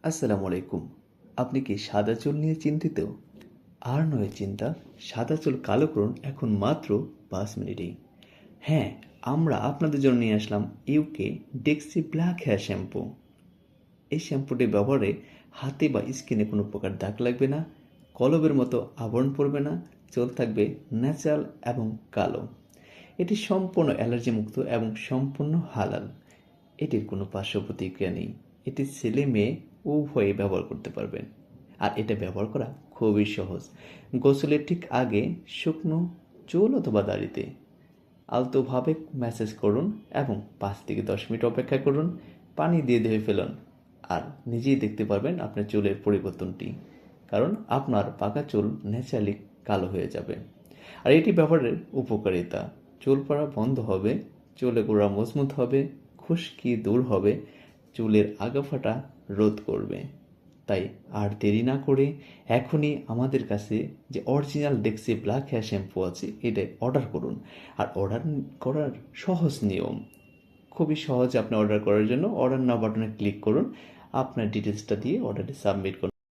আসসালামু আলাইকুম। আপনি কি সাদা চুল নিয়ে চিন্তিত? আর নয় চিন্তা, সাদা চুল কালো করুন এখন মাত্র 5 মিনিটেই। হ্যাঁ, আমরা আপনাদের জন্য নিয়ে আসলাম UK Dexe black hair shampoo. এই শ্যাম্পুটি ব্যবহারে হাতে বা স্কিনে কোনো প্রকার দাগ লাগবে না, কলবের মতো আবরণ পড়বে না, চুল থাকবে ন্যাচারাল এবং কালো। এটি সম্পূর্ণ অ্যালার্জি মুক্ত এবং সম্পূর্ণ হালাল। এটির কোনো পার্শ্ব প্রতিক্রিয়া নেই। এটি ছেলে মেয়ে উভয়ে ব্যবহার করতে পারবেন। আর এটা ব্যবহার করা খুবই সহজ। গোসলের ঠিক আগে শুকনো চুল অথবা দাড়িতে আলতোভাবে ম্যাসাজ করুন এবং 5 থেকে 10 মিনিট অপেক্ষা করুন। পানি দিয়ে ধুয়ে ফেলুন আর নিজেই দেখতে পারবেন আপনার চুলের পরিবর্তনটি, কারণ আপনার পাকা চুল ন্যাচারালি কালো হয়ে যাবে। আর এটি ব্যবহারের উপকারিতা: চুল পড়া বন্ধ হবে, চুলে গোড়া মজবুত হবে, খুশকি দূর হবে, চুলের আগাফাটা রোধ করবে। তাই আর দেরি না করে এখনই আমাদের কাছে যে original Dexe black hair shampoo আছে এটা অর্ডার করুন। আর অর্ডার করার সহজ নিয়ম খুবই সহজ। আপনি অর্ডার করার জন্য অর্ডার নাও বাটনে ক্লিক করুন, আপনার ডিটেলসটা দিয়ে অর্ডারটি সাবমিট করুন।